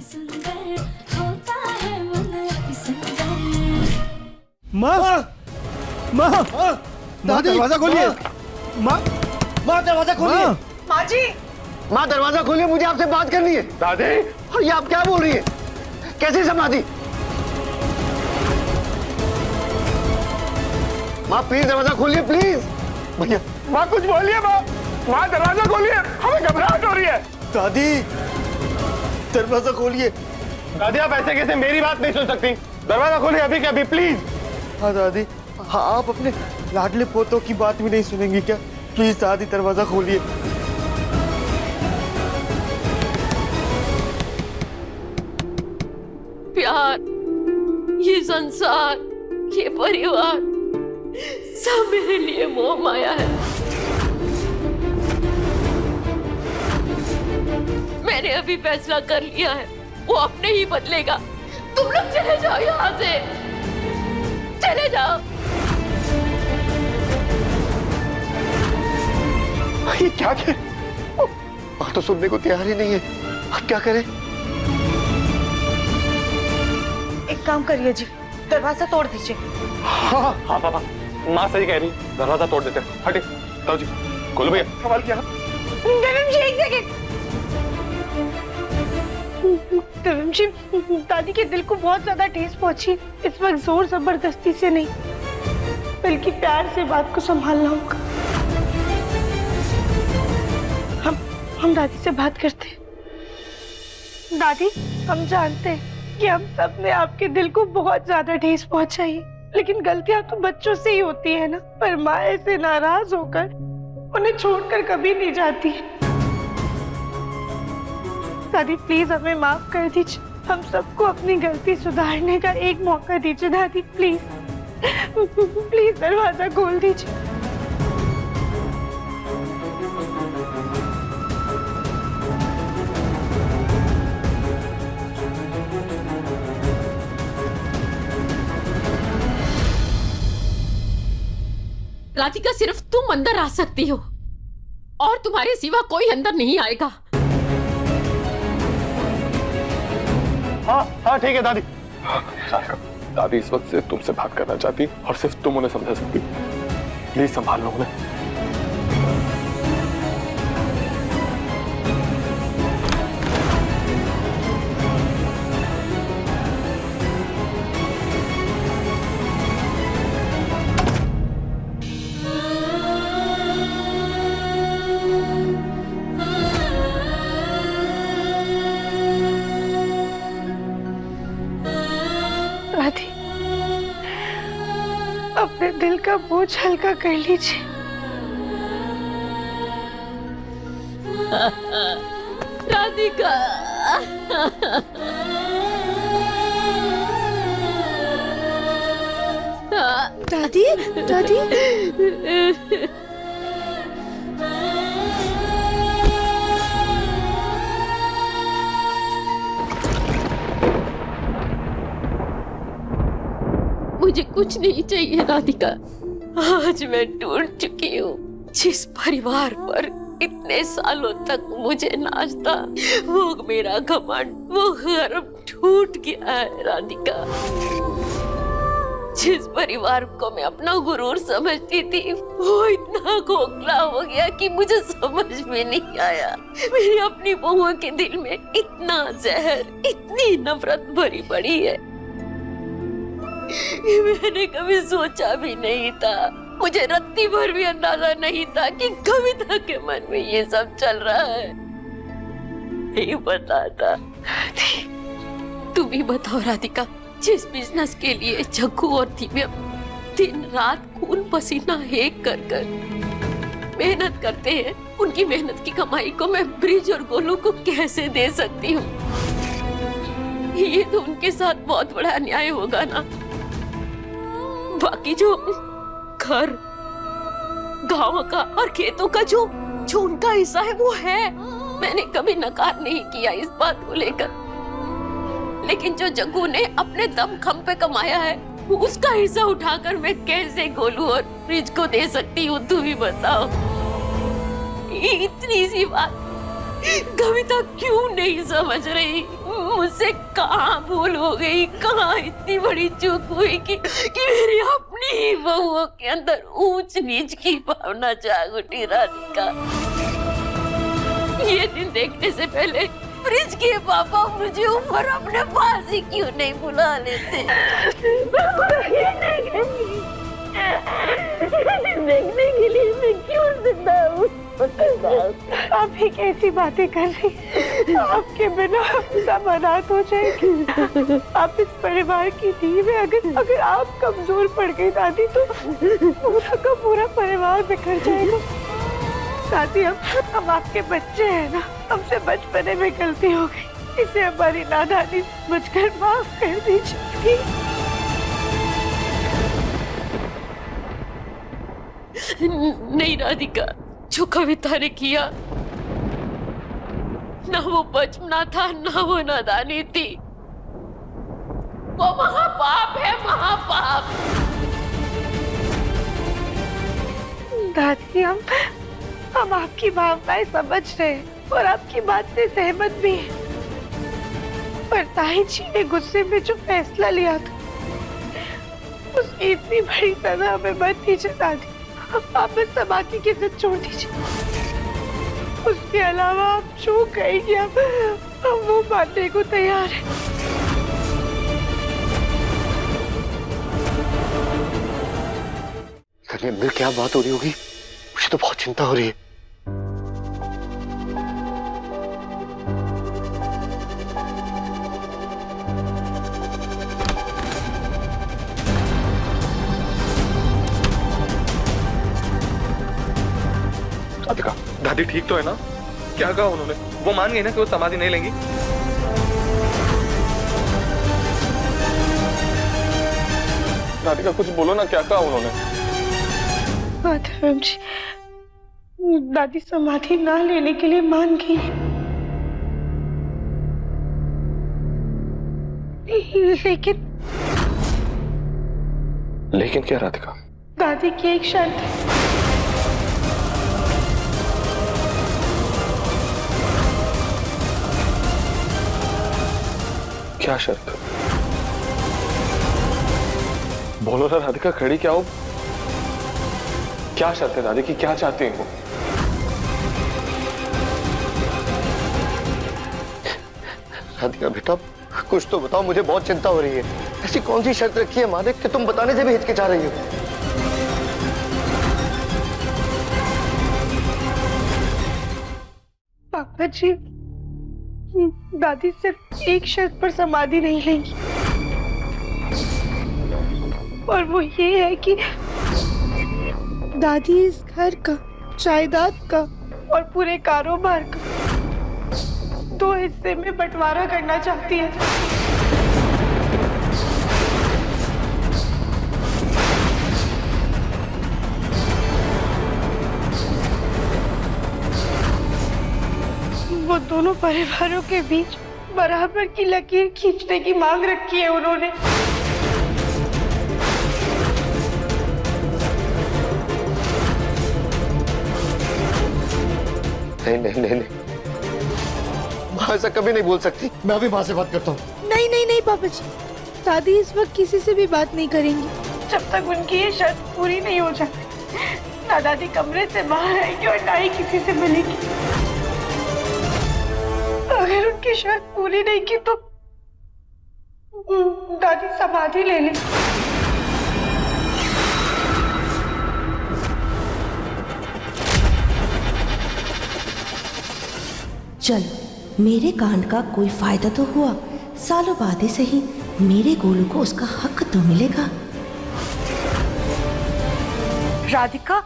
माँ, माँ, दादी, दरवाजा खोलिए। माँ, माँ दरवाजा खोलिए। माँ जी, माँ दरवाजा खोलिए, मुझे आपसे बात करनी है। दादी, और ये आप क्या बोल रही है? कैसी समाधि? माँ प्लीज दरवाजा खोलिए प्लीज। भैया माँ कुछ बोलिए। माँ, माँ दरवाजा खोलिए, हमें घबराहट हो रही है। दादी, दरवाजा खोलिए। दादी आप ऐसे कैसे मेरी बात नहीं सुन सकती? दरवाजा खोलिए अभी के अभी प्लीज। हाँ दादी, हाँ आप अपने लाडले पोतों की बात भी नहीं सुनेंगी क्या? प्लीज दादी दरवाजा खोलिए। प्यार, ये संसार, ये परिवार सब मेरे लिए मोह माया है। मैंने अभी फैसला कर लिया है, वो अपने ही बदलेगा। तुम लोग चले जाओ यहाँ से, चले जाओ। ये क्या कह? माँ तो सुनने को तैयार ही नहीं है। अब क्या करें? एक काम करिए जी, दरवाजा तोड़ दीजिए। हाँ हाँ पापा, माँ सही कह रही, दरवाजा तोड़ देते। हटे ताऊ जी, खोलो भैया। सवाल क्या? देवम जी एक सेकंड। देवम जी, दादी के दिल को बहुत ज्यादा ठेस पहुंची। इस वक्त जोर जबरदस्ती से नहीं, बल्कि प्यार से बात को संभालना होगा। हम दादी से बात करते हैं। दादी, हम जानते हैं कि हम सब ने आपके दिल को बहुत ज्यादा ठेस पहुंचाई है, लेकिन गलतियां तो बच्चों से ही होती है ना। पर माँ ऐसे नाराज होकर उन्हें छोड़कर कभी नहीं जाती। दादी प्लीज हमें माफ कर दीजिए। हम सबको अपनी गलती सुधारने का एक मौका दीजिए दादी, प्लीज प्लीज दरवाजा खोल दीजिए। राधिका, सिर्फ तुम अंदर आ सकती हो और तुम्हारे सिवा कोई अंदर नहीं आएगा। हाँ हाँ ठीक है दादी। दादी इस वक्त सिर्फ तुमसे बात करना चाहती और सिर्फ तुम उन्हें समझा सकती। प्लीज संभाल लो उन्हें। दादी, अपने दिल का बोझ हल्का कर लीजिए। राधिका, दादी, दादी, मुझे कुछ नहीं चाहिए राधिका। आज मैं टूट चुकी हूँ। जिस परिवार पर इतने सालों तक मुझे नाचता, वो मेरा घमंड, वो गर्व टूट गया है राधिका। जिस परिवार को मैं अपना गुरूर समझती थी, वो इतना खोखला हो गया कि मुझे समझ में नहीं आया। मेरी अपनी बहुओं के दिल में इतना जहर, इतनी नफरत भरी पड़ी है। मैंने कभी सोचा भी नहीं था, मुझे रत्ती भर भी अंदाजा नहीं था कि कविता के मन में ये सब चल रहा है। नहीं पता था। तुम ही बताओ राधिका, जिस बिजनेस के लिए जग्गू और दिव्या दिन रात खून पसीना एक कर कर मेहनत करते हैं, उनकी मेहनत की कमाई को मैं ब्रिज और गोलू को कैसे दे सकती हूँ? ये तो उनके साथ बहुत बड़ा अन्याय होगा ना। बाकी जो घर, गांव का और खेतों का जो उनका हिस्सा है वो है। मैंने कभी नकार नहीं किया इस बात को लेकर, लेकिन जो जग्गू ने अपने दम खम पे कमाया है, उसका हिस्सा उठाकर मैं कैसे गोलू और ब्रिज को दे सकती हूँ? तुम ही बताओ। इतनी सी बात कविता क्यों नहीं समझ रही? मुझसे कहाँ भूल हो गई, कहाँ इतनी बड़ी चूक हुई कि मेरी अपनी ही बहुओं के अंदर ऊंच नीच की भावना जाग उठी। राधिका, ये दिन देखने से पहले ब्रिज के पापा मुझे ऊपर अपने पास ही क्यों नहीं बुला लेते? देखने के लिए मैं क्यों जिंदा हूँ? आप ही कैसी बातें कर रही? आपके बिना सब अनाथ हो जाएंगे। आप इस परिवार की नींव है। अगर आप कमजोर पड़ गई दादी तो पूरा का पूरा परिवार बिखर जाएगा। दादी, हम आपके बच्चे हैं ना, हमसे बचपने में गलती हो गई, इसे हमारी नादानी समझकर माफ कर दीजिए। नहीं राधिका, जो कविता ने किया ना वो बचपना था, ना वो नादानी थी, वो महापाप है, महापाप। दादी, हम आपकी भावनाएं समझ रहे हैं और आपकी बात से सहमत भी हैं। पर ताई जी ने गुस्से में जो फैसला लिया था, उसकी इतनी बड़ी सजा हमें मत दीजिए दादी। आप बस समाधि की जिद छोड़ दीजिए। उसके अलावा आप जो कहेंगे हम वो मानने को तैयार हैं। सनी, अंदर क्या बात हो रही होगी? मुझे तो बहुत चिंता हो रही है। राधिका, दादी ठीक तो है ना? क्या कहा उन्होंने? वो मान गई ना कि वो समाधि नहीं लेंगी? राधिका, कुछ बोलो ना, क्या कहा उन्होंने? माधव जी, दादी समाधि ना लेने के लिए मान गई, लेकिन क्या राधिका? दादी की एक शर्त है। क्या शर्त? बोलो ना राधिका, खड़ी क्या हो? क्या शर्त है दादी की? क्या चाहती हैं वो? राधिका बेटा, कुछ तो बताओ, मुझे बहुत चिंता हो रही है। ऐसी कौन सी शर्त रखी है मालिक कि तुम बताने से भी हिचकिचा रही हो? पापा जी, दादी सिर्फ एक शर्त पर समाधि नहीं लेंगी, और वो ये है कि दादी इस घर का, जायदाद का और पूरे कारोबार का 2 हिस्से में बंटवारा करना चाहती है। वो दोनों परिवारों के बीच बराबर की लकीर खींचने की मांग रखी है उन्होंने। नहीं नहीं नहीं नहीं, माँ ऐसा कभी नहीं बोल सकती। मैं अभी माँ से बात करता हूँ। नहीं नहीं नहीं पापा जी, दादी इस वक्त किसी से भी बात नहीं करेंगी जब तक उनकी ये शर्त पूरी नहीं हो जाती। ना दादी कमरे से बाहर आएगी और ना ही किसी से मिलेगी। अगर उनकी शर्त पूरी नहीं की तो दादी समाधि ले ले। चल, मेरे कांड का कोई फायदा तो हुआ। सालों बाद ही सही मेरे गोलू को उसका हक तो मिलेगा। राधिका,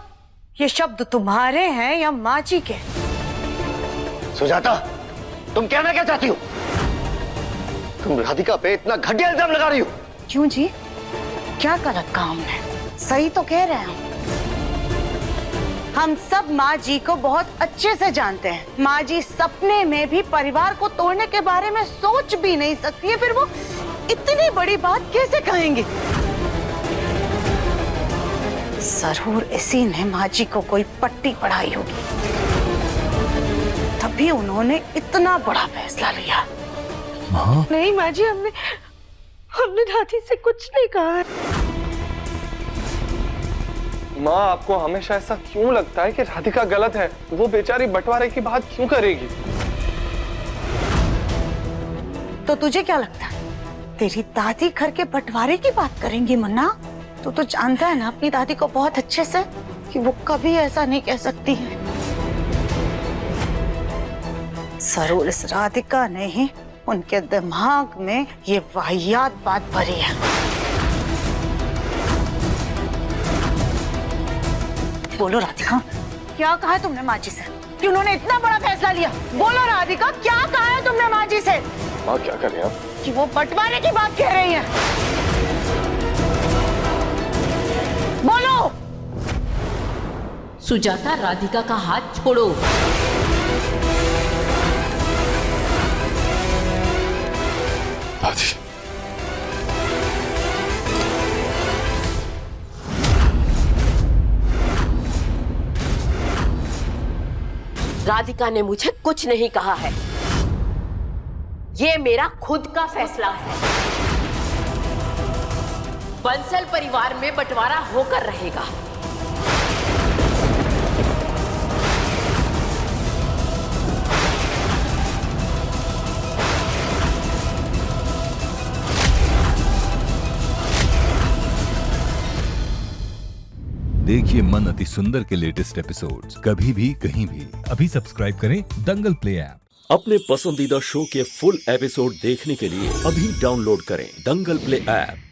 ये शब्द तुम्हारे हैं या माँ जी के? सुजाता, तुम कहना क्या चाहती हो? तुम राधिका पे इतना घटिया इल्जाम लगा रही हो। क्यों जी, क्या गलत काम है? सही तो कह रहे हैं। हम सब माँ जी को बहुत अच्छे से जानते हैं। माँ जी सपने में भी परिवार को तोड़ने के बारे में सोच भी नहीं सकती है, फिर वो इतनी बड़ी बात कैसे कहेंगी? जरूर इसी ने माँ जी को कोई पट्टी पढ़ाई होगी, तभी उन्होंने इतना बड़ा फैसला लिया। माँ, नहीं माँ जी, हमने दादी से कुछ नहीं कहा है। माँ आपको हमेशा ऐसा क्यों लगता है कि राधिका गलत है? वो बेचारी बंटवारे की बात क्यों करेगी? तो तुझे क्या लगता है तेरी दादी घर के बंटवारे की बात करेंगी मुन्ना? तू तो जानता है ना अपनी दादी को बहुत अच्छे से कि वो कभी ऐसा नहीं कह सकती है। जरूर इस राधिका ने ही उनके दिमाग में ये वाहियात बात भरी है। बोलो राधिका, क्या कहा है तुमने माँ जी से कि उन्होंने इतना बड़ा फैसला लिया? बोलो राधिका, क्या कहा है तुमने माँ जी से माँ क्या कर रहे हैं आप? कि वो बंटवारे की बात कह रही है? बोलो। सुजाता, राधिका का हाथ छोड़ो। दादी, राधिका ने मुझे कुछ नहीं कहा है। ये मेरा खुद का फैसला है। बंसल परिवार में बंटवारा होकर रहेगा। देखिए मन अति सुंदर के लेटेस्ट एपिसोड्स कभी भी कहीं भी। अभी सब्सक्राइब करें दंगल प्ले ऐप। अपने पसंदीदा शो के फुल एपिसोड देखने के लिए अभी डाउनलोड करें दंगल प्ले ऐप।